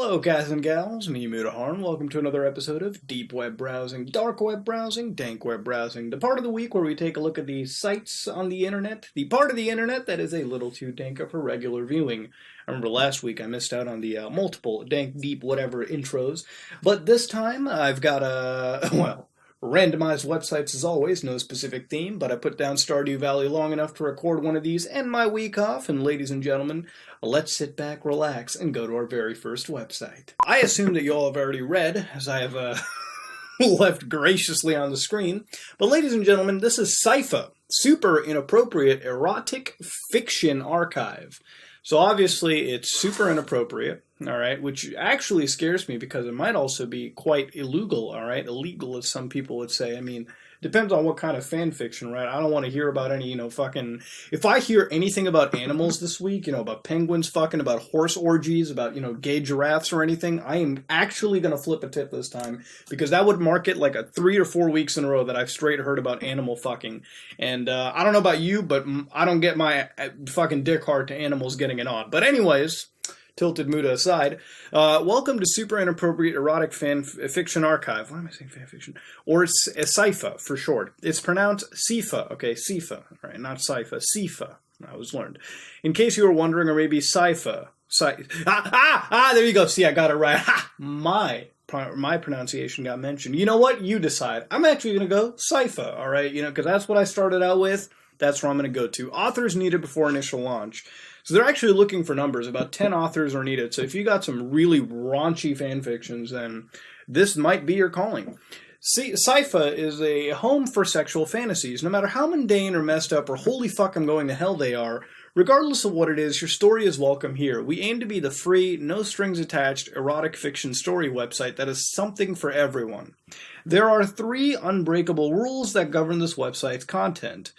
Hello, guys and gals, me Mudaharn. Welcome to another episode of Deep Web Browsing, Dark Web Browsing, Dank Web Browsing, the part of the week where we take a look at the sites on the internet, the part of the internet that is a little too dank for regular viewing. I remember last week I missed out on the multiple dank, deep, whatever intros, but this time I've got randomized websites as always, no specific theme, but I put down Stardew Valley long enough to record one of these and my week off, and ladies and gentlemen, let's sit back, relax, and go to our very first website. I assume that you all have already read, as I have left graciously on the screen, but ladies and gentlemen, this is Sypha, Super Inappropriate Erotic Fiction Archive. So obviously it's super inappropriate, alright, which actually scares me because it might also be quite illegal, alright, illegal as some people would say. I mean, depends on what kind of fan fiction, right? I don't want to hear about any, fucking, if I hear anything about animals this week, about penguins fucking, about horse orgies, about, gay giraffes or anything, I am actually going to flip a tip this time, because that would mark it like 3 or 4 weeks in a row that I've straight heard about animal fucking. And I don't know about you, but I don't get my fucking dick hard to animals getting it on. But anyways, tilted Muda aside, welcome to Super Inappropriate Erotic Fan Fiction Archive. Why am I saying fan fiction? Or it's Sypha for short. It's pronounced Sypha, okay, Sypha, right? Not Sypha, Sypha. I was learned. In case you were wondering, or maybe Sypha. There you go. See, I got it right. My pronunciation got mentioned. You know what? You decide. I'm actually going to go Sypha, all right? Because that's what I started out with. That's where I'm going to go to. Authors needed before initial launch. So they're actually looking for numbers. About 10 authors are needed. So if you got some really raunchy fan fictions, then this might be your calling. See, Sypha is a home for sexual fantasies. No matter how mundane or messed up or holy fuck I'm going to hell they are, regardless of what it is, your story is welcome here. We aim to be the free, no strings attached, erotic fiction story website that is something for everyone. There are 3 unbreakable rules that govern this website's content.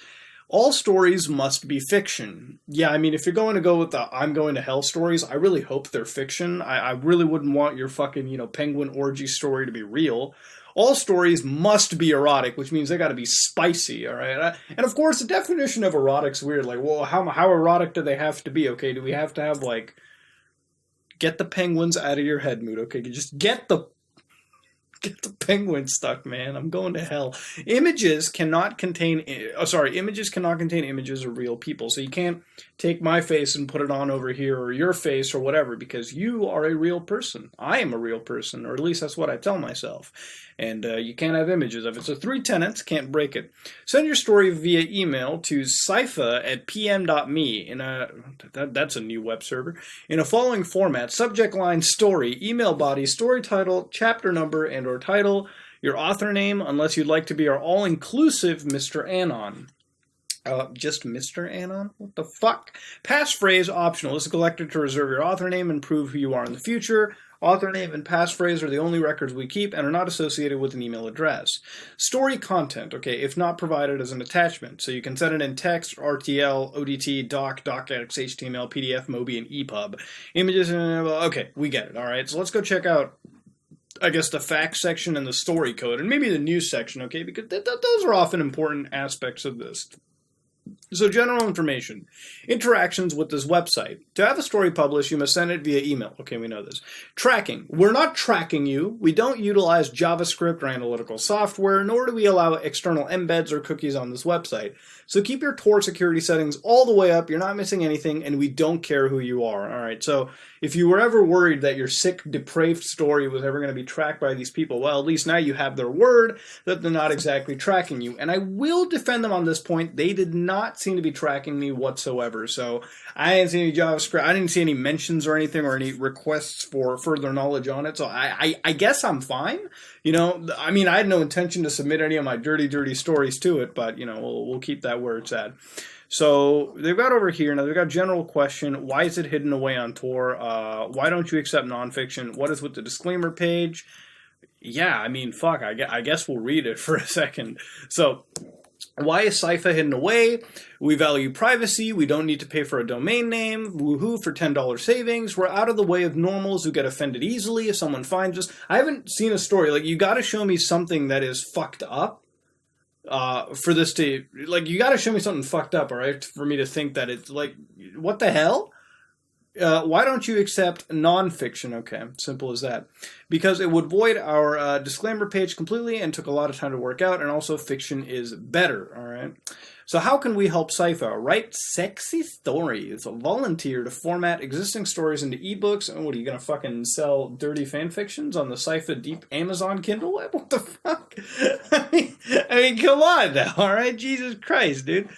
All stories must be fiction. Yeah, I mean, if you're going to go with the I'm going to hell stories, I really hope they're fiction. I really wouldn't want your fucking, penguin orgy story to be real. All stories must be erotic, which means they gotta be spicy, alright? And of course, the definition of erotic's weird. Like, well, how erotic do they have to be? Okay, do we have to have, get the penguins out of your head mood, okay? Just get the penguin stuck, man. I'm going to hell. Images cannot contain images of real people. So you can't take my face and put it on over here, or your face, or whatever, because you are a real person. I am a real person, or at least that's what I tell myself. And you can't have images of it. So 3 tenets, can't break it. Send your story via email to sypha@pm.me. That's a new web server. In a following format: subject line story, email body, story title, chapter number, and or title, your author name, unless you'd like to be our all-inclusive Mr. Anon. Just Mr. Anon? What the fuck? Passphrase optional. This is collected to reserve your author name and prove who you are in the future. Author name and passphrase are the only records we keep and are not associated with an email address. Story content, okay, if not provided as an attachment. So you can send it in text, RTL, ODT, doc, docx, HTML, PDF, Mobi, and EPUB. Images, okay, we get it, alright? So let's go check out, I guess, the facts section and the story code, and maybe the news section, okay? Because those are often important aspects of this. So, general information. Interactions with this website. To have a story published, you must send it via email. Okay, we know this. Tracking. We're not tracking you. We don't utilize JavaScript or analytical software, nor do we allow external embeds or cookies on this website. So keep your Tor security settings all the way up. You're not missing anything, and we don't care who you are. All right, so if you were ever worried that your sick, depraved story was ever going to be tracked by these people, well, at least now you have their word that they're not exactly tracking you. And I will defend them on this point. They did not seem to be tracking me whatsoever. So I didn't see any JavaScript. I didn't see any mentions or anything, or any requests for further knowledge on it. So I guess I'm fine. I mean, I had no intention to submit any of my dirty stories to it, but, we'll keep that where it's at. So they've got over here, now they've got general question, why is it hidden away on Tor? Why don't you accept nonfiction? What is with the disclaimer page? Yeah, I mean, fuck, I guess we'll read it for a second. So, why is Sypha hidden away? We value privacy. We don't need to pay for a domain name. Woohoo for $10 savings. We're out of the way of normals who get offended easily if someone finds us. I haven't seen a story. You got to show me something that is fucked up for this to... you got to show me something fucked up, all right, for me to think that it's, what the hell? Why don't you accept nonfiction? Okay, simple as that. Because it would void our disclaimer page completely and took a lot of time to work out, and also fiction is better, all right? So how can we help Sci-Fi? Write sexy stories. Volunteer to format existing stories into ebooks. And what, are you going to fucking sell dirty fan fictions on the Sci-Fi Deep Amazon Kindle web? What the fuck? I mean, come on now, all right? Jesus Christ, dude.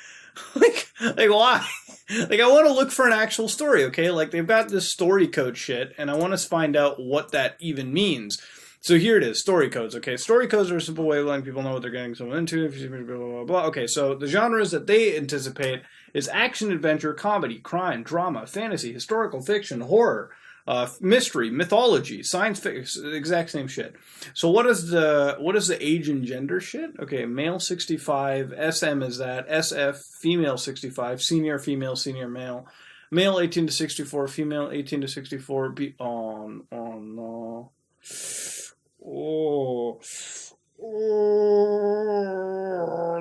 like why? Like, I want to look for an actual story, okay? Like, they've got this story code shit, and I want to find out what that even means. So here it is, story codes, okay? Story codes are a simple way of letting people know what they're getting someone into, blah, blah, blah, blah. Okay, so the genres that they anticipate is action, adventure, comedy, crime, drama, fantasy, historical fiction, horror, mystery, mythology, science fiction, exact same shit. So what is the age and gender shit? Okay, male 65, SM is that, SF, female 65, senior female, senior male, male 18 to 64, female 18 to 64, oh no. Oh,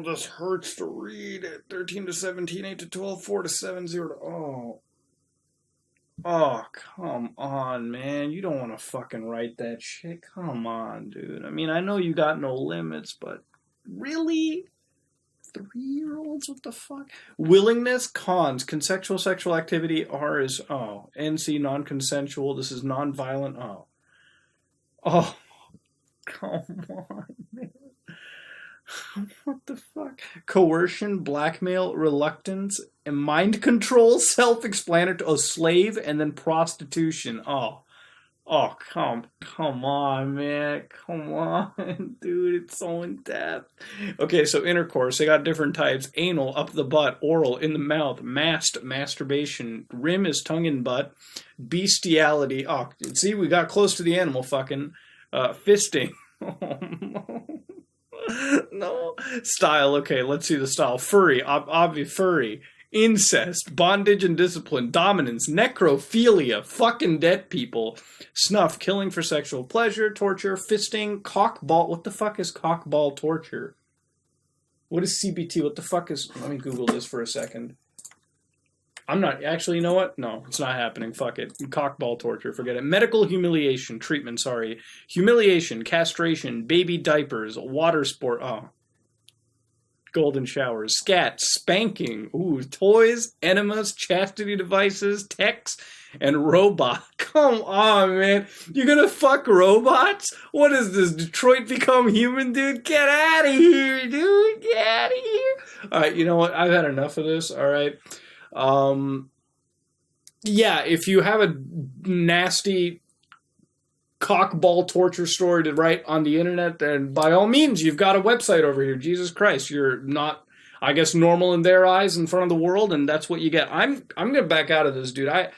this hurts to read it. 13 to 17, 8 to 12, 4 to 7, 0 to... Oh, come on, man. You don't want to fucking write that shit. Come on, dude. I mean, I know you got no limits, but really? 3-year-olds? What the fuck? Willingness, cons. Consensual sexual activity, R is, NC, non-consensual. This is non-violent, Oh, come on, man. What the fuck? Coercion, blackmail, reluctance, and mind control, self-explanatory, slave, and then prostitution. Come on, man. Come on, dude. It's so in depth. Okay, so intercourse, they got different types. Anal, up the butt. Oral, in the mouth. Masturbation. Rim is tongue and butt. Bestiality. Oh, see, we got close to the animal fucking. Fisting. Oh, no. No. Style, okay, let's see the style. Furry, furry. Incest, bondage and discipline, dominance, necrophilia, fucking dead people, snuff, killing for sexual pleasure, torture, fisting, cockball. What the fuck is cockball torture? What is CBT? What the fuck is... Let me Google this for a second. I'm not... Actually, you know what? No, it's not happening. Fuck it. Cockball torture. Forget it. Medical humiliation. Treatment, sorry. Humiliation, castration, baby diapers, water sport... Golden showers, scat, spanking, toys, enemas, chastity devices, techs, and robot. Come on, man. You're gonna fuck robots? What is this, Detroit Become Human, dude? Get out of here, dude. Get out of here. Alright, you know what? I've had enough of this, alright? Yeah, if you have a nasty cockball torture story to write on the internet, then by all means, you've got a website over here. Jesus Christ, you're not, I guess, normal in their eyes in front of the world, and that's what you get. I'm gonna back out of this, dude. I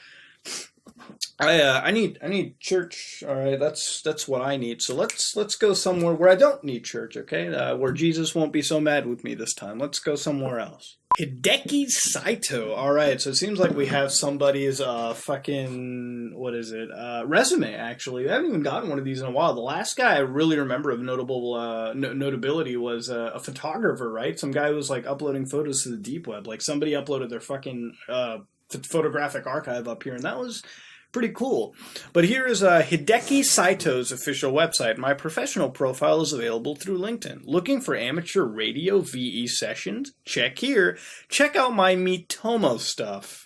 need church. All right, that's what I need. So let's go somewhere where I don't need church. Okay, where Jesus won't be so mad with me this time. Let's go somewhere else. Hideki Saito. All right, so it seems like we have somebody's fucking, what is it? Resume, actually. I haven't even gotten one of these in a while. The last guy I really remember of notable notability was a photographer, right? Some guy who was like uploading photos to the deep web. Like somebody uploaded their fucking photographic archive up here, and that was pretty cool. But here is Hideki Saito's official website. My professional profile is available through LinkedIn. Looking for amateur radio VE sessions? Check here. Check out my Mitomo stuff.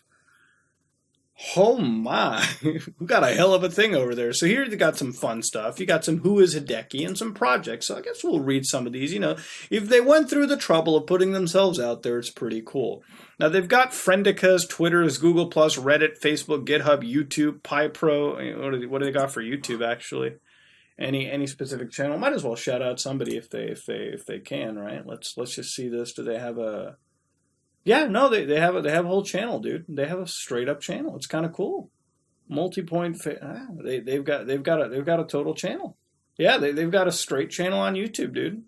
Oh my, we've got a hell of a thing over there. So here you got some fun stuff. You got some Who is Hideki and some projects. So I guess we'll read some of these. You know, if they went through the trouble of putting themselves out there, it's pretty cool. Now they've got Friendicas, Twitters, Google+, Reddit, Facebook, GitHub, YouTube, PyPro. What do they got for YouTube actually? Any specific channel? Might as well shout out somebody if they can, right? Let's just see this. Do they have a... Yeah, no, they have a whole channel, dude. They have a straight up channel. It's kind of cool. Multi-point. They've got a total channel. Yeah, they've got a straight channel on YouTube, dude.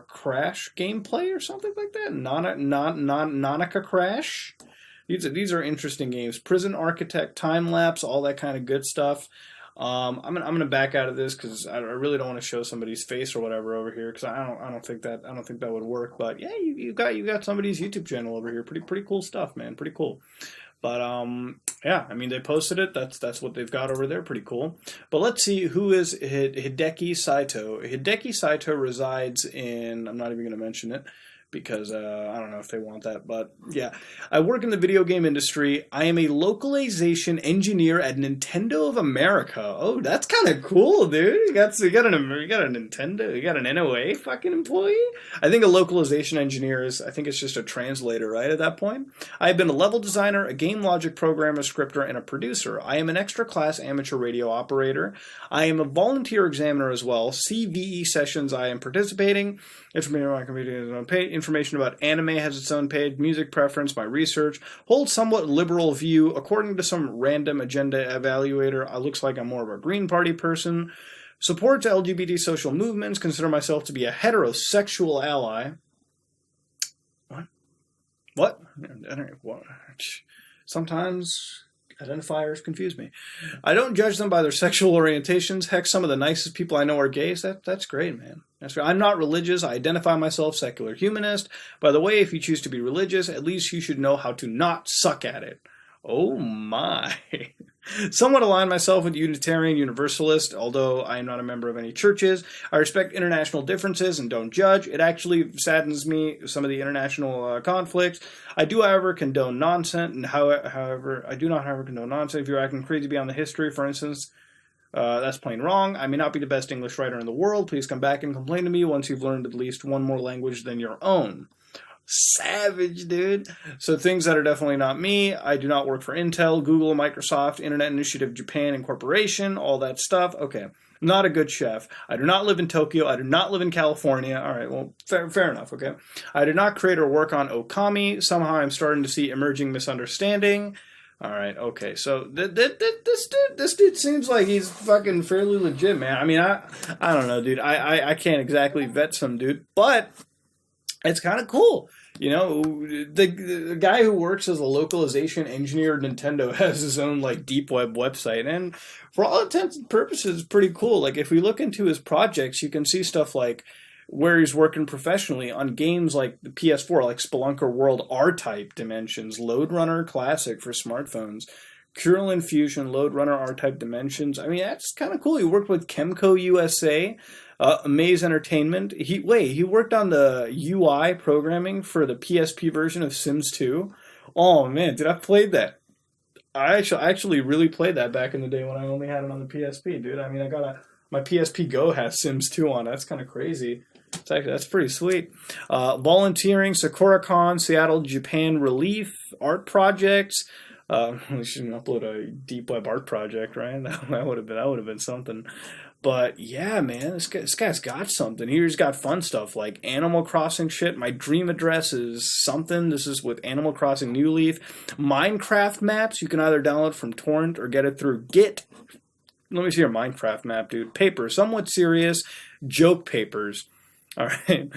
Crash gameplay or something like that. Nanaka Crash. These are interesting games. Prison Architect, time lapse, all that kind of good stuff. I'm gonna back out of this because I really don't want to show somebody's face or whatever over here because I don't think that would work. But yeah, you got somebody's YouTube channel over here. Pretty cool stuff, man. Pretty cool. But yeah, I mean, they posted it. That's what they've got over there. Pretty cool. But let's see, who is Hideki Saito. Hideki Saito resides in, I'm not even going to mention it, because I don't know if they want that, but yeah. I work in the video game industry. I am a localization engineer at Nintendo of America. Oh, that's kind of cool, dude. You got a Nintendo, you got an NOA fucking employee? I think a localization engineer is, I think it's just a translator, right, at that point? I have been a level designer, a game logic programmer, scripter, and a producer. I am an extra class amateur radio operator. I am a volunteer examiner as well. CVE sessions I am participating. Information on my computer is on page. Information about anime has its own page. Music preference, my research. Hold somewhat liberal view. According to some random agenda evaluator, I looks like I'm more of a Green Party person. Supports LGBT social movements. Consider myself to be a heterosexual ally. What? Sometimes identifiers confuse me. I don't judge them by their sexual orientations. Heck, some of the nicest people I know are gays. That's great, man. That's great. I'm not religious. I identify myself secular humanist. By the way, if you choose to be religious, at least you should know how to not suck at it. Oh my. Somewhat align myself with Unitarian Universalist, although I am not a member of any churches. I respect international differences and don't judge. It actually saddens me, some of the international conflicts. I do, however, condone nonsense, and however, I do not, however, condone nonsense. If you're acting crazy beyond the history, for instance, that's plain wrong. I may not be the best English writer in the world. Please come back and complain to me once you've learned at least one more language than your own. Savage, dude. So things that are definitely not me. I do not work for Intel, Google, Microsoft, Internet Initiative Japan Incorporation, all that stuff. Okay. Not a good chef. I do not live in Tokyo. I do not live in California. All right, well, fair enough, okay? I did not create or work on Okami. Somehow I'm starting to see emerging misunderstanding. All right, okay. So this dude seems like he's fucking fairly legit, man. I mean, I don't know, dude. I can't exactly vet some dude, but it's kind of cool. You know, the guy who works as a localization engineer at Nintendo has his own, like, deep web website. And for all intents and purposes, it's pretty cool. Like, if we look into his projects, you can see stuff like where he's working professionally on games like the PS4, like Spelunker World R-Type Dimensions, Lode Runner Classic for smartphones, Curlin Fusion, Lode Runner R-Type Dimensions. I mean, that's kind of cool. He worked with Chemco USA. Amaze Entertainment. He worked on the UI programming for the PSP version of Sims 2. Oh man, did I played that? I actually really played that back in the day when I only had it on the PSP, dude. I mean, my PSP Go has Sims 2 on it. That's kind of crazy. That's pretty sweet. Volunteering, SakuraCon, Seattle, Japan Relief, art projects. We shouldn't upload a deep web art project, right? That would have been something. But yeah, man, this guy's got something. He's got fun stuff like Animal Crossing shit. My dream address is something. This is with Animal Crossing New Leaf. Minecraft maps. You can either download from torrent or get it through Git. Let me see your Minecraft map, dude. Paper, somewhat serious. Joke papers. All right.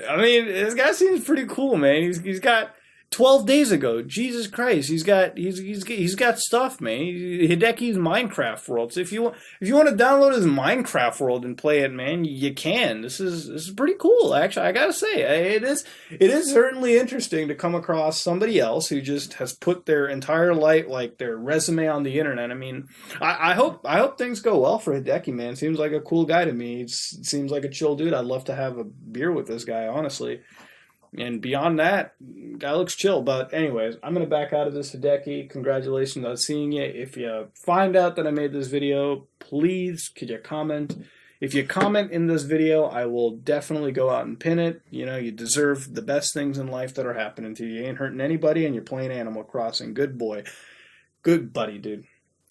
I mean, this guy seems pretty cool, man. He's got 12 days ago. Jesus Christ, he's got stuff, man. Hideki's Minecraft World. So if you want to download his Minecraft World and play it, man, you can. This is pretty cool. Actually, I gotta say, it is certainly interesting to come across somebody else who just has put their entire life, like their resume, on the internet. I mean, I hope things go well for Hideki, man. Seems like a cool guy to me. He seems like a chill dude. I'd love to have a beer with this guy, honestly. And beyond that, guy looks chill. But anyways, I'm going to back out of this, Hideki. Congratulations on seeing you. If you find out that I made this video, please, could you comment? If you comment in this video, I will definitely go out and pin it. You know, you deserve the best things in life that are happening to you. You ain't hurting anybody, and you're playing Animal Crossing. Good boy. Good buddy, dude.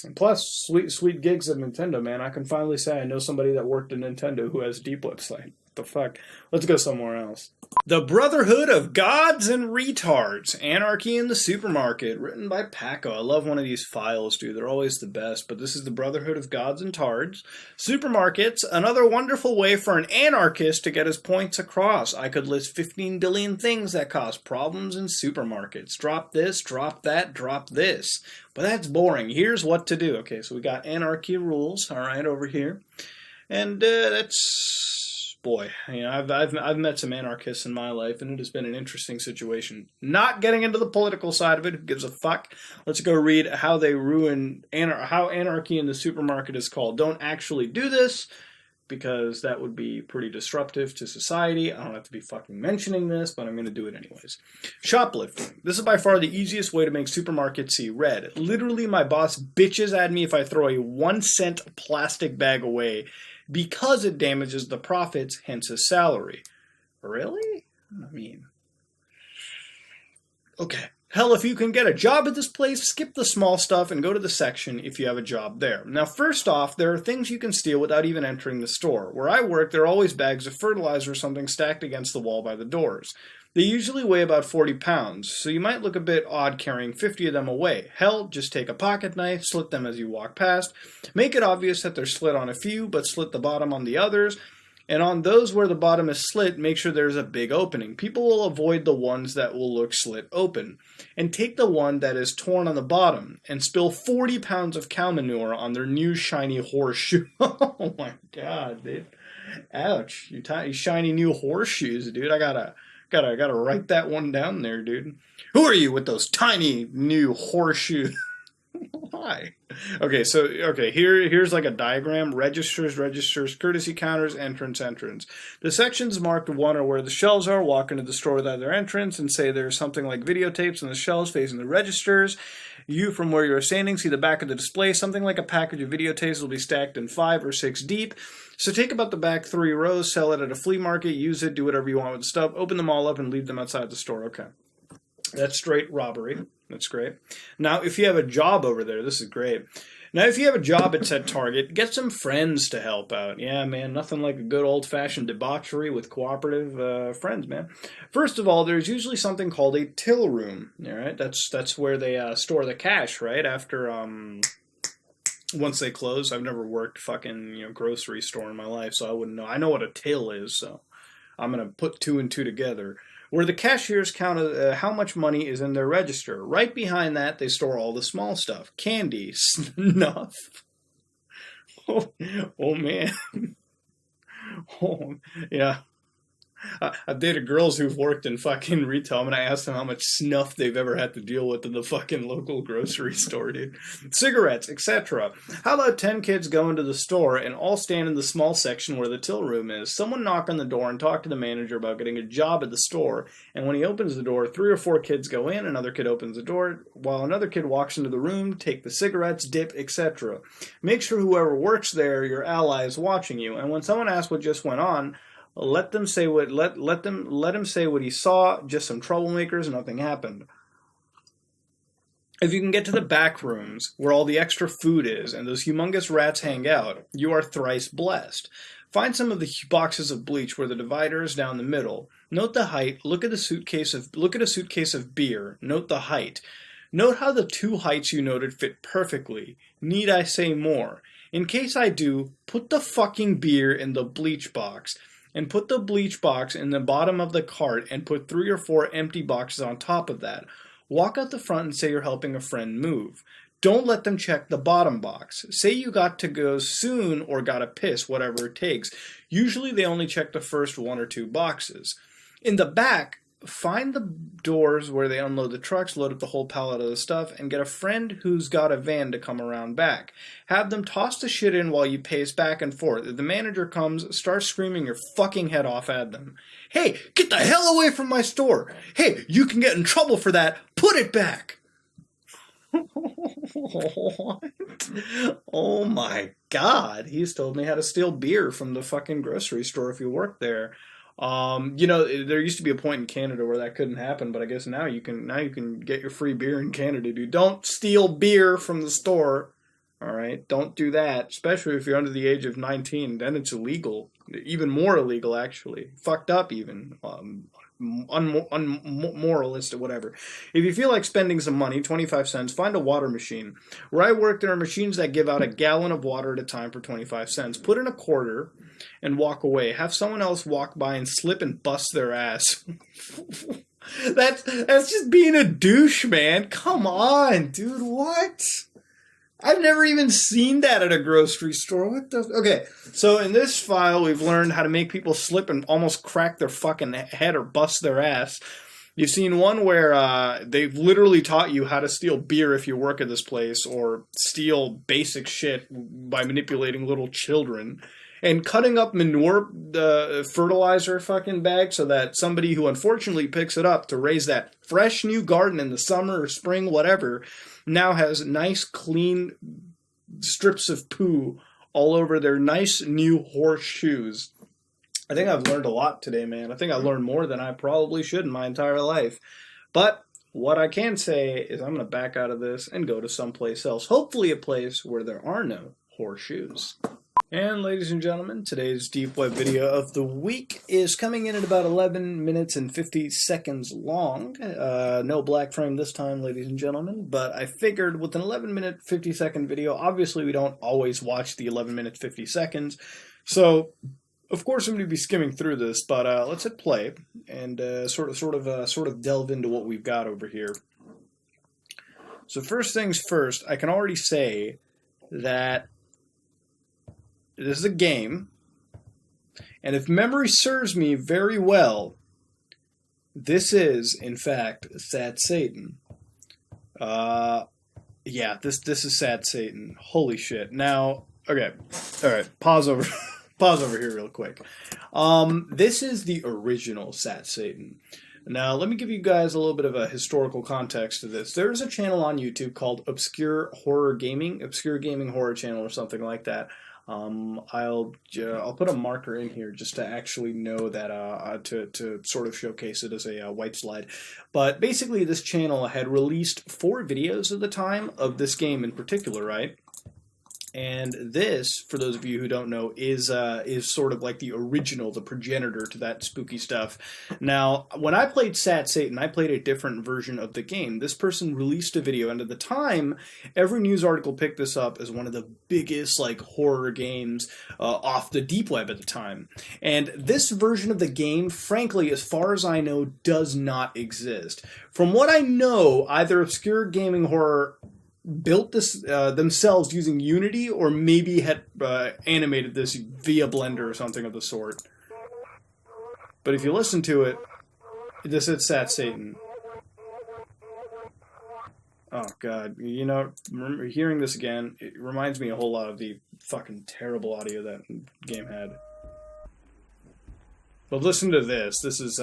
And plus, sweet gigs at Nintendo, man. I can finally say I know somebody that worked at Nintendo who has a deep website. What the fuck? Let's go somewhere else. The Brotherhood of Gods and Retards. Anarchy in the Supermarket. Written by Paco. I love one of these files, dude. They're always the best. But this is the Brotherhood of Gods and Tards. Supermarkets. Another wonderful way for an anarchist to get his points across. I could list 15 billion things that cause problems in supermarkets. Drop this, drop that, drop this. But that's boring. Here's what to do. Okay, so we got anarchy rules, all right, over here. And that's boy, I've met some anarchists in my life, and it has been an interesting situation. Not getting into the political side of it, who gives a fuck? Let's go read how they ruin how anarchy in the supermarket is called. Don't actually do this, because that would be pretty disruptive to society. I don't have to be fucking mentioning this, but I'm going to do it anyways. Shoplifting. This is by far the easiest way to make supermarkets see red. Literally, my boss bitches at me if I throw a 1-cent plastic bag away because it damages the profits, hence his salary. Really? I mean... Okay. Hell, if you can get a job at this place, skip the small stuff and go to the section if you have a job there. Now, first off, there are things you can steal without even entering the store. Where I work, there are always bags of fertilizer or something stacked against the wall by the doors. They usually weigh about 40 pounds, so you might look a bit odd carrying 50 of them away. Hell, just take a pocket knife, slit them as you walk past. Make it obvious that they're slit on a few, but slit the bottom on the others. And on those where the bottom is slit, make sure there's a big opening. People will avoid the ones that will look slit open. And take the one that is torn on the bottom and spill 40 pounds of cow manure on their new shiny horseshoe. Oh my god, dude. Ouch. You shiny new horseshoes, dude. I gotta write that one down there, dude. Who are you with those tiny new horseshoes? Why? Okay, here's like a diagram. Registers, courtesy counters, entrance. The sections marked 1 are where the shelves are. Walk into the store without their entrance and say there's something like videotapes on the shelves facing the registers. You, from where you're standing, see the back of the display. Something like a package of videotapes will be stacked in 5 or 6 deep. So take about the back 3 rows, sell it at a flea market, use it, do whatever you want with the stuff, open them all up and leave them outside the store. Okay. That's straight robbery. That's great. Now, if you have a job over there, this is great. Now, if you have a job at said Target, get some friends to help out. Yeah, man, nothing like a good old-fashioned debauchery with cooperative friends, man. First of all, there's usually something called a till room. All right, that's where they store the cash, right? After once they close. I've never worked fucking grocery store in my life, so I wouldn't know. I know what a till is, so I'm gonna put 2 and 2 together. Where the cashiers count how much money is in their register. Right behind that, they store all the small stuff. Candy, snuff. Oh man. Oh, yeah. I've dated girls who've worked in fucking retail, and I asked them how much snuff they've ever had to deal with in the fucking local grocery store, dude. Cigarettes, etc. How about 10 kids go into the store and all stand in the small section where the till room is? Someone knock on the door and talk to the manager about getting a job at the store, and when he opens the door, 3 or 4 kids go in, another kid opens the door, while another kid walks into the room, take the cigarettes, dip, etc. Make sure whoever works there, your ally, is watching you, and when someone asks what just went on, let him say what he saw. Just some troublemakers. Nothing happened. If you can get to the back rooms where all the extra food is and those humongous rats hang out, you are thrice blessed. Find some of the boxes of bleach where the divider is down the middle. Note the height. Look at a suitcase of beer. Note the height. Note how the 2 heights you noted fit perfectly. Need I say more? In case I do, put the fucking beer in the bleach box. And put the bleach box in the bottom of the cart and put 3 or 4 empty boxes on top of that. Walk out the front and say you're helping a friend move. Don't let them check the bottom box. Say you got to go soon or gotta piss, whatever it takes. Usually they only check the first 1 or 2 boxes. In the back, find the doors where they unload the trucks, load up the whole pallet of the stuff, and get a friend who's got a van to come around back. Have them toss the shit in while you pace back and forth. If the manager comes, start screaming your fucking head off at them. Hey, get the hell away from my store! Hey, you can get in trouble for that! Put it back! What? Oh my god, he's told me how to steal beer from the fucking grocery store if you work there. There used to be a point in Canada where that couldn't happen, but I guess now you can get your free beer in Canada, dude. Don't steal beer from the store. All right, don't do that, especially if you're under the age of 19. Then it's illegal, even more illegal, actually. Fucked up, even. Unmoralist or whatever. If you feel like spending some money, 25 cents, find a water machine. Where I work, there are machines that give out a gallon of water at a time for 25 cents. Put in a quarter and walk away. Have someone else walk by and slip and bust their ass. That's just being a douche, man. Come on, dude. What? I've never even seen that at a grocery store. What the? Okay, so in this file, we've learned how to make people slip and almost crack their fucking head or bust their ass. You've seen one where they've literally taught you how to steal beer if you work at this place, or steal basic shit by manipulating little children. And cutting up manure fertilizer fucking bag so that somebody who unfortunately picks it up to raise that fresh new garden in the summer or spring, whatever, now has nice clean strips of poo all over their nice new horse shoes. I think I've learned a lot today, man. I think I learned more than I probably should in my entire life. But what I can say is I'm going to back out of this and go to someplace else. Hopefully a place where there are no horseshoes. And ladies and gentlemen, today's Deep Web video of the week is coming in at about 11 minutes and 50 seconds long. No black frame this time, ladies and gentlemen, but I figured with an 11-minute, 50-second video, obviously we don't always watch the 11 minutes, 50 seconds, so of course I'm going to be skimming through this, but let's hit play and sort of delve into what we've got over here. So first things first, I can already say that this is a game, and if memory serves me very well, this is, in fact, Sad Satan. Yeah, this is Sad Satan. Holy shit. Now, okay, alright, pause over here real quick. This is the original Sad Satan. Now, let me give you guys a little bit of a historical context to this. There's a channel on YouTube called Obscure Gaming Horror Channel or something like that. I'll put a marker in here just to actually know that to sort of showcase it as a white slide. But basically, this channel had released 4 videos at the time of this game in particular, right? And this, for those of you who don't know, is sort of like the original, the progenitor to that spooky stuff. Now, when I played Sad Satan, I played a different version of the game. This person released a video, and at the time, every news article picked this up as one of the biggest like horror games off the deep web at the time. And this version of the game, frankly, as far as I know, does not exist. From what I know, either Obscure Gaming Horror built this themselves using Unity, or maybe had animated this via Blender or something of the sort. But if you listen to it, this is Sad Satan. Oh god, you know, remember hearing this again, it reminds me a whole lot of the fucking terrible audio that game had. But listen to this. This is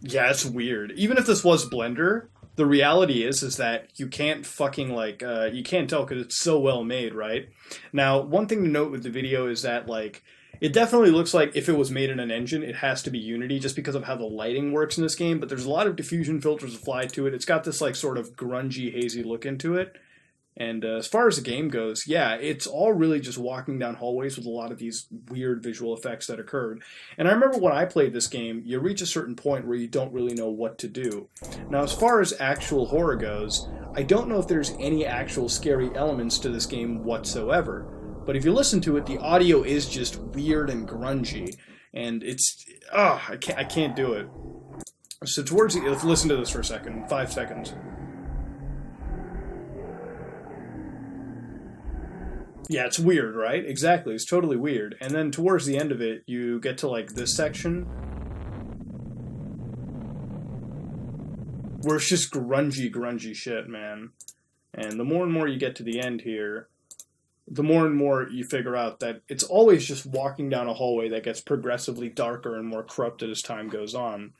yeah, it's weird. Even if this was Blender, the reality is that you can't fucking, like, you can't tell because it's so well made, right? Now, one thing to note with the video is that, like, it definitely looks like if it was made in an engine, it has to be Unity just because of how the lighting works in this game, but there's a lot of diffusion filters applied to it. It's got this, like, sort of grungy, hazy look into it. And as far as the game goes, yeah, it's all really just walking down hallways with a lot of these weird visual effects that occurred. And I remember when I played this game, you reach a certain point where you don't really know what to do. Now, as far as actual horror goes, I don't know if there's any actual scary elements to this game whatsoever. But if you listen to it, the audio is just weird and grungy. And it's... I can't do it. So towards the... Let's listen to this for a second. 5 seconds. Yeah, it's weird, right? Exactly, it's totally weird. And then towards the end of it, you get to, like, this section where it's just grungy shit, man. And the more and more you get to the end here, the more and more you figure out that it's always just walking down a hallway that gets progressively darker and more corrupted as time goes on.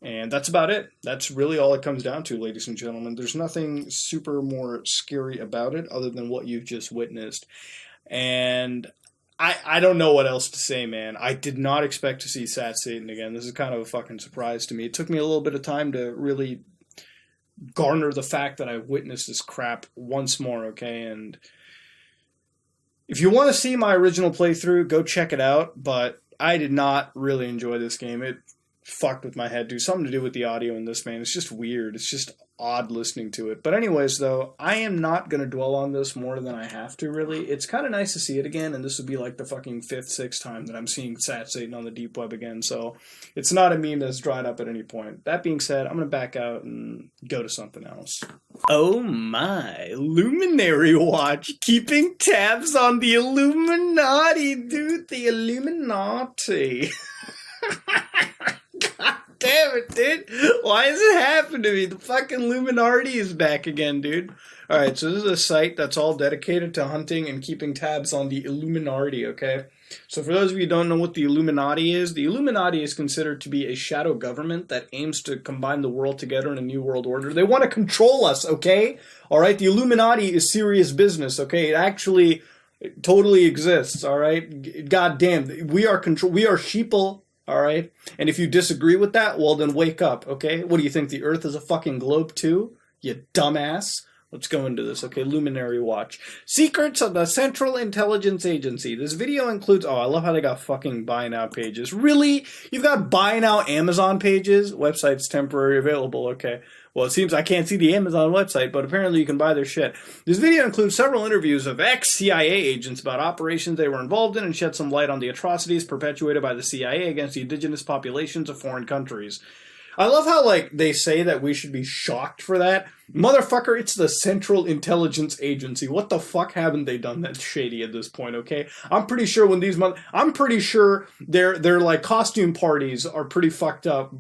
And that's about it. That's really all it comes down to, ladies and gentlemen. There's nothing super more scary about it other than what you've just witnessed. And I don't know what else to say, man. I did not expect to see Sad Satan again. This is kind of a fucking surprise to me. It took me a little bit of time to really garner the fact that I witnessed this crap once more, okay? And if you want to see my original playthrough, go check it out. But I did not really enjoy this game. fucked with my head, dude. Something to do with the audio in this, man. It's just weird. It's just odd listening to it. But anyways, though, I am not going to dwell on this more than I have to, really. It's kind of nice to see it again, and this would be like the fucking 5th, 6th time that I'm seeing Sat Satan on the deep web again, so it's not a meme that's dried up at any point. That being said, I'm going to back out and go to something else. Oh my, Luminary Watch, keeping tabs on the Illuminati, dude, the Illuminati. God damn it, dude. Why has it happened to me? The fucking Illuminati is back again, dude. Alright, so this is a site that's all dedicated to hunting and keeping tabs on the Illuminati, okay? So for those of you who don't know what the Illuminati is considered to be a shadow government that aims to combine the world together in a new world order. They want to control us, okay? Alright, the Illuminati is serious business, okay? It actually totally exists, alright? God damn, we are sheeple. All right? And if you disagree with that, well, then wake up, okay? What do you think, the Earth is a fucking globe too? You dumbass. Let's go into this, okay? Luminary Watch. Secrets of the Central Intelligence Agency. This video includes... Oh, I love how they got fucking buy now pages. Really? You've got buy now Amazon pages? Website's temporarily available, okay. Well, it seems I can't see the Amazon website, but apparently you can buy their shit. This video includes several interviews of ex-CIA agents about operations they were involved in and shed some light on the atrocities perpetuated by the CIA against the indigenous populations of foreign countries. I love how, like, they say that we should be shocked for that. Motherfucker, it's the Central Intelligence Agency. What the fuck haven't they done that's shady at this point, okay? I'm pretty sure when these I'm pretty sure their like costume parties are pretty fucked up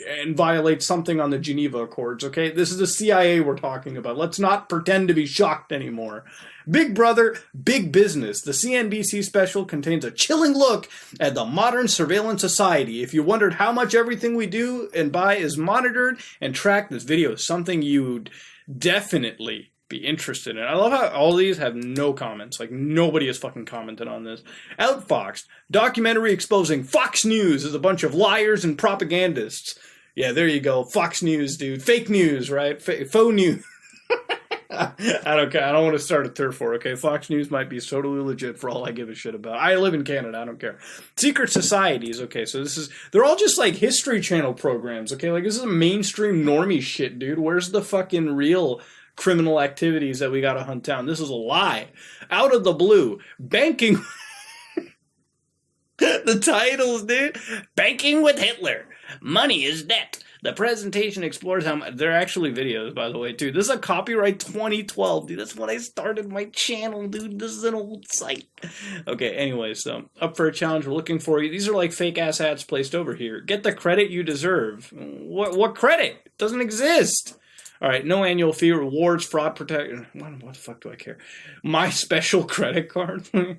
and violate something on the Geneva Accords, okay? This is the CIA we're talking about. Let's not pretend to be shocked anymore. Big Brother, Big Business. The CNBC special contains a chilling look at the modern surveillance society. If you wondered how much everything we do and buy is monitored and tracked, this video is something you'd definitely be interested in. I love how all these have no comments. Like, nobody has fucking commented on this. Outfoxed. Documentary exposing Fox News as a bunch of liars and propagandists. Yeah, there you go. Fox News, dude. Fake news, right? Faux news. I don't care. I don't want to start a turf war, okay? Fox News might be totally legit for all I give a shit about. I live in Canada. I don't care. Secret societies, okay? So they're all just like History Channel programs, okay? Like, this is a mainstream normie shit, dude. Where's the fucking real criminal activities that we gotta hunt down? This is a lie. Out of the blue. Banking. The titles, dude. Banking with Hitler. Money is debt. The presentation explores how much... They're actually videos, by the way, too. This is a copyright 2012, dude. That's when I started my channel, dude. This is an old site. Okay, anyways, so up for a challenge. We're looking for you. These are like fake-ass ads placed over here. Get the credit you deserve. What credit? It doesn't exist. All right, no annual fee, rewards, fraud protection. What the fuck do I care? My special credit card. Yeah,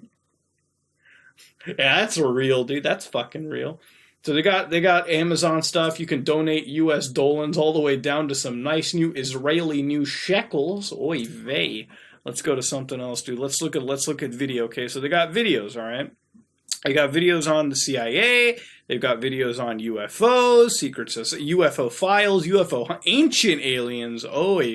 that's real, dude. That's fucking real. So they got Amazon stuff. You can donate US dolans all the way down to some nice new Israeli new shekels. Oy vey. Let's go to something else, dude. Let's look at video. Okay, so they got videos, all right? They got videos on the CIA. They've got videos on UFOs, secrets, UFO files, UFO ancient aliens. Boy.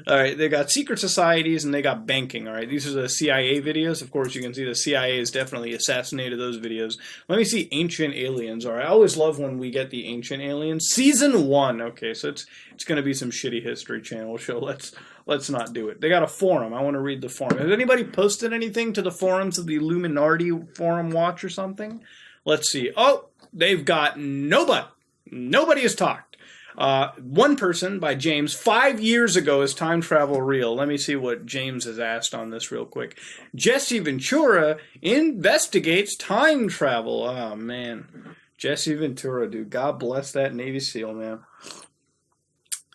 All right, they got secret societies and they got banking. All right, these are the CIA videos. Of course, you can see the CIA has definitely assassinated those videos. Let me see ancient aliens. All right, I always love when we get the ancient aliens. Season 1. Okay, so it's going to be some shitty History Channel show. Let's not do it. They got a forum. I want to read the forum. Has anybody posted anything to the forums of the Illuminati Forum Watch or something? Let's see. Oh, they've got nobody. Nobody has talked. One person by James, 5 years ago, is time travel real? Let me see what James has asked on this real quick. Jesse Ventura investigates time travel. Oh, man. Jesse Ventura, dude. God bless that Navy SEAL, man.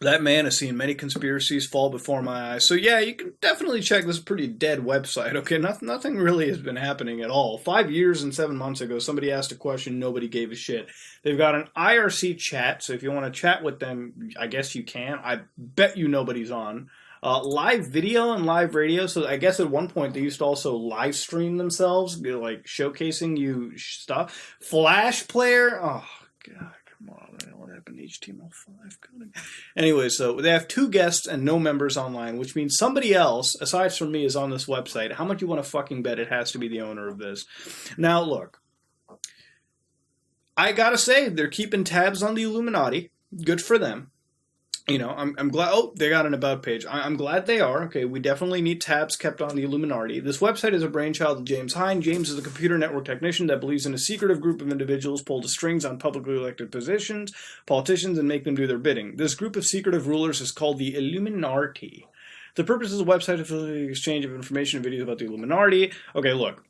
That man has seen many conspiracies fall before my eyes. So yeah, you can definitely check this pretty dead website, okay? Nothing really has been happening at all. 5 years and 7 months ago, somebody asked a question, nobody gave a shit. They've got an IRC chat, so if you want to chat with them, I guess you can. I bet you nobody's on. Live video and live radio, so I guess at one point they used to also live stream themselves, like showcasing you stuff. Flash player, oh god. Come on, what happened to HTML5 coding? Anyway, so they have 2 guests and no members online, which means somebody else, aside from me, is on this website. How much you want to fucking bet it has to be the owner of this? Now, look. I gotta say, they're keeping tabs on the Illuminati. Good for them. I'm glad. Oh, they got an about page. I'm glad they are. Okay, we definitely need tabs kept on the Illuminati. This website is a brainchild of James Hine. James is a computer network technician that believes in a secretive group of individuals pull the strings on publicly elected politicians, and make them do their bidding. This group of secretive rulers is called the Illuminati. The purpose of the website is the exchange of information and videos about the Illuminati. Okay, look.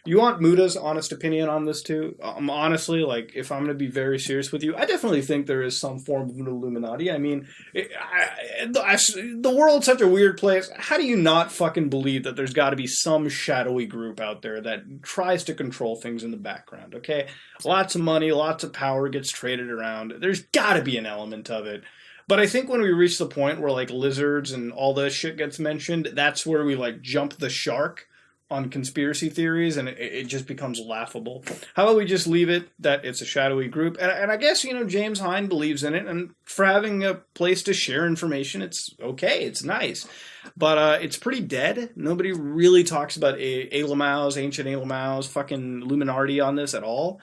You want Muda's honest opinion on this too? Honestly, like, if I'm going to be very serious with you, I definitely think there is some form of an Illuminati. I mean, the world's such a weird place. How do you not fucking believe that there's got to be some shadowy group out there that tries to control things in the background, okay? Lots of money, lots of power gets traded around. There's got to be an element of it. But I think when we reach the point where, like, lizards and all this shit gets mentioned, that's where we, like, jump the shark on conspiracy theories, and it just becomes laughable. How about we just leave it that it's a shadowy group? And I guess, James Hine believes in it, and for having a place to share information, it's okay, it's nice. But it's pretty dead. Nobody really talks about Elamaus, ancient Elamaus, fucking Illuminati on this at all.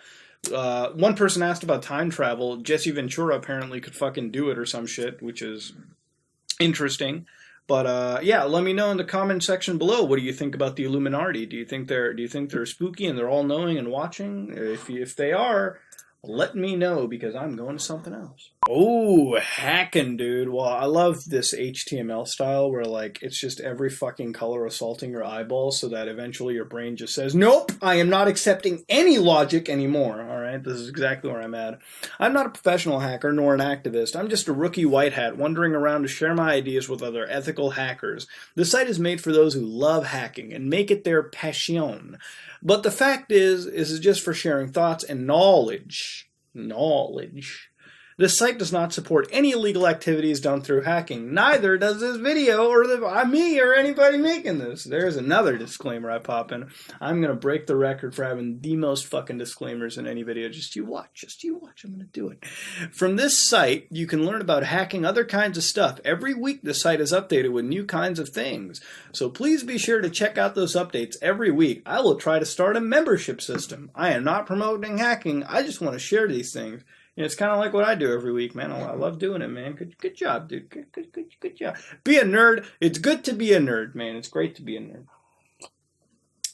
One person asked about time travel. Jesse Ventura apparently could fucking do it or some shit, which is interesting. But yeah, let me know in the comment section below. What do you think about the Illuminati? Do you think they're spooky and they're all knowing and watching? If they are, let me know, because I'm going to something else. Oh, hacking, dude. Well, I love this HTML style where, like, it's just every fucking color assaulting your eyeballs so that eventually your brain just says, nope, I am not accepting any logic anymore. All right, this is exactly where I'm at. I'm not a professional hacker nor an activist. I'm just a rookie white hat wandering around to share my ideas with other ethical hackers. The site is made for those who love hacking and make it their passion. But the fact is it's just for sharing thoughts and knowledge. This site does not support any illegal activities done through hacking. Neither does this video or me or anybody making this. There's another disclaimer I pop in. I'm going to break the record for having the most fucking disclaimers in any video. Just you watch. I'm going to do it. From this site, you can learn about hacking other kinds of stuff. Every week, the site is updated with new kinds of things. So please be sure to check out those updates every week. I will try to start a membership system. I am not promoting hacking. I just want to share these things. It's kind of like what I do every week, man. I love doing it, man. Good job, dude. Good job. Be a nerd. It's good to be a nerd, man. It's great to be a nerd.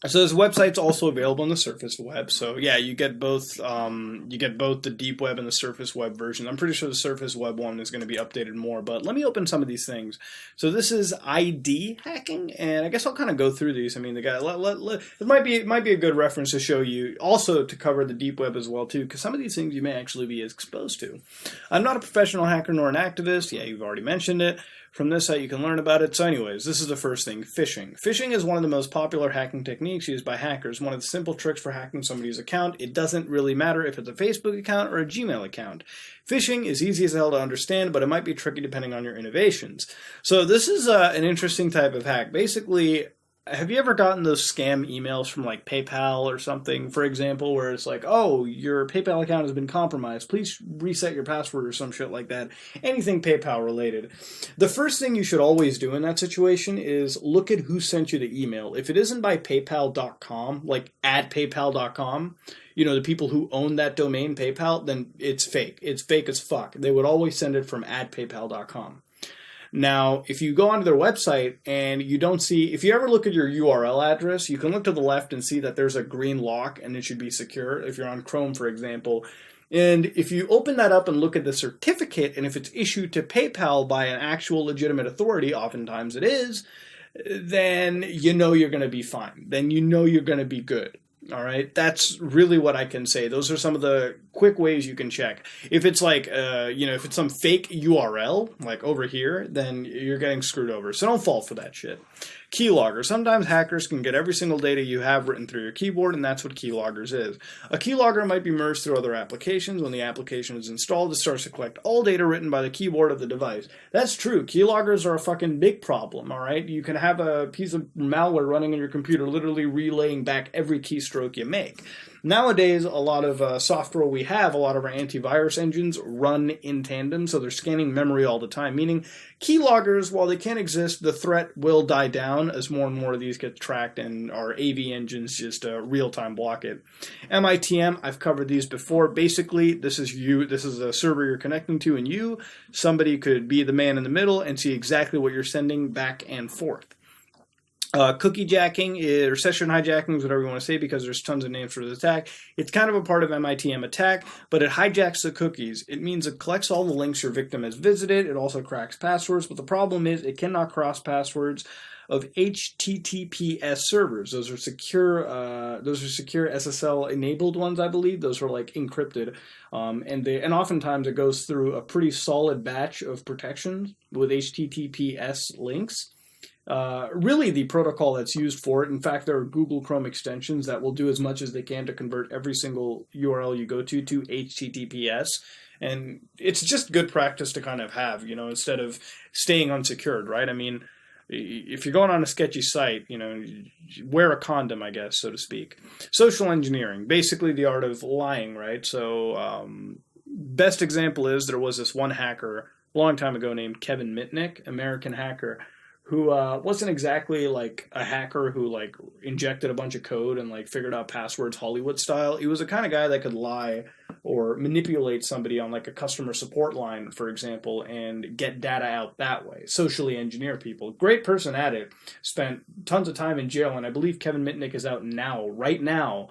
So this website's also available on the Surface Web. So yeah, you get both the deep web and the Surface Web version. I'm pretty sure the Surface Web one is going to be updated more, but let me open some of these things. So this is ID hacking, and I guess I'll kind of go through these. I mean, the guy it might be a good reference to show you, also to cover the deep web as well too, because some of these things you may actually be exposed to. I'm not a professional hacker nor an activist. Yeah, you've already mentioned it. From this site, you can learn about it. So anyways, this is the first thing, phishing. Phishing is one of the most popular hacking techniques used by hackers. One of the simple tricks for hacking somebody's account. It doesn't really matter if it's a Facebook account or a Gmail account. Phishing is easy as hell to understand, but it might be tricky depending on your innovations. So this is an interesting type of hack. Basically, have you ever gotten those scam emails from like PayPal or something, for example, where it's like, oh, your PayPal account has been compromised. Please reset your password or some shit like that. Anything PayPal related. The first thing you should always do in that situation is look at who sent you the email. If it isn't by PayPal.com, like at PayPal.com, the people who own that domain, PayPal, then it's fake. It's fake as fuck. They would always send it from at PayPal.com. Now, if you go onto their website and you don't see, if you ever look at your URL address, you can look to the left and see that there's a green lock and it should be secure, if you're on Chrome, for example. And if you open that up and look at the certificate, and if it's issued to PayPal by an actual legitimate authority, oftentimes it is, then you're going to be fine. Then you're going to be good. All right, that's really what I can say. Those are some of the quick ways you can check. If it's like, if it's some fake URL, like over here, then you're getting screwed over. So don't fall for that shit. Keylogger. Sometimes hackers can get every single data you have written through your keyboard, and that's what Keyloggers is. A keylogger might be merged through other applications. When the application is installed, it starts to collect all data written by the keyboard of the device. That's true. Keyloggers are a fucking big problem, all right? You can have a piece of malware running on your computer literally relaying back every keystroke keystroke you make. Nowadays, a lot of software we have, a lot of our antivirus engines run in tandem, so they're scanning memory all the time, meaning keyloggers, while they can exist, the threat will die down as more and more of these get tracked and our AV engines just real-time block it. MITM, I've covered these before. Basically, this is a server you're connecting to, and somebody could be the man in the middle and see exactly what you're sending back and forth. Cookie jacking or session hijacking is whatever you want to say, because there's tons of names for the attack. It's kind of a part of MITM attack, but it hijacks the cookies. It means it collects all the links your victim has visited. It also cracks passwords, but the problem is it cannot cross passwords of HTTPS servers. Those are secure SSL enabled ones, I believe. Those are like encrypted, and oftentimes it goes through a pretty solid batch of protections with HTTPS links. Really the protocol that's used for it. In fact, there are Google Chrome extensions that will do as much as they can to convert every single URL you go to HTTPS. And it's just good practice to kind of have, instead of staying unsecured, right? I mean, if you're going on a sketchy site, wear a condom, I guess, so to speak. Social engineering, basically the art of lying, right? So, best example is there was this one hacker a long time ago named Kevin Mitnick, American hacker, who wasn't exactly like a hacker who like injected a bunch of code and like figured out passwords Hollywood style. He was the kind of guy that could lie or manipulate somebody on like a customer support line, for example, and get data out that way. Socially engineer people. Great person at it. Spent tons of time in jail, and I believe Kevin Mitnick is out right now,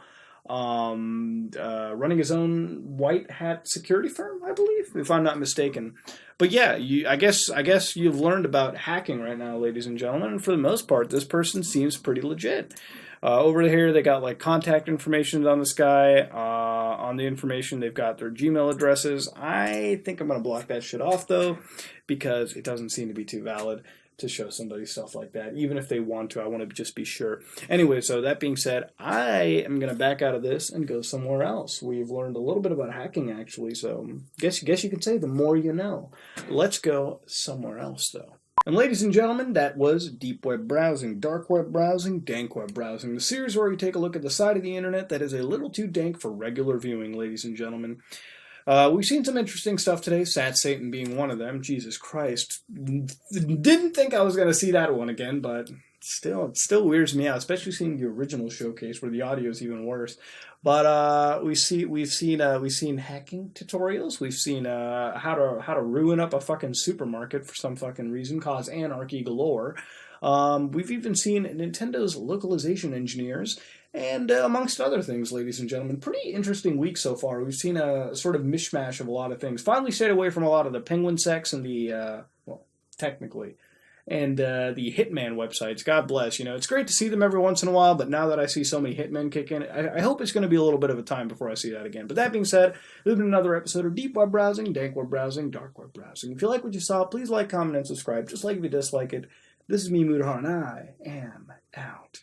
running his own white hat security firm, I believe, if I'm not mistaken. But yeah, I guess you've learned about hacking right now, ladies and gentlemen. And for the most part, this person seems pretty legit. Over here, they got like contact information on this guy. On the information, they've got their Gmail addresses. I think I'm going to block that shit off, though, because it doesn't seem to be too valid to show somebody stuff like that. Even if they want to, I want to just be sure. Anyway, so that being said, I am going to back out of this and go somewhere else. We've learned a little bit about hacking, actually, so guess you could say the more you know. Let's go somewhere else, though. And ladies and gentlemen, that was Deep Web Browsing, Dark Web Browsing, Dank Web Browsing, the series where we take a look at the side of the internet that is a little too dank for regular viewing, ladies and gentlemen. We've seen some interesting stuff today, Sat Satan being one of them. Jesus Christ. Didn't think I was going to see that one again, but it still weirds me out, especially seeing the original showcase where the audio is even worse. But we've seen hacking tutorials. We've seen how to ruin up a fucking supermarket for some fucking reason, cause anarchy galore. We've even seen Nintendo's localization engineers, and amongst other things, ladies and gentlemen. Pretty interesting week so far. We've seen a sort of mishmash of a lot of things. Finally stayed away from a lot of the penguin sex and the, technically, and the Hitman websites. God bless. It's great to see them every once in a while, but now that I see so many Hitmen kick in, I hope it's going to be a little bit of a time before I see that again. But that being said, this has been another episode of Deep Web Browsing, Dank Web Browsing, Dark Web Browsing. If you like what you saw, please like, comment, and subscribe. Just like if you dislike it. This is me, Moodhar, and I am out.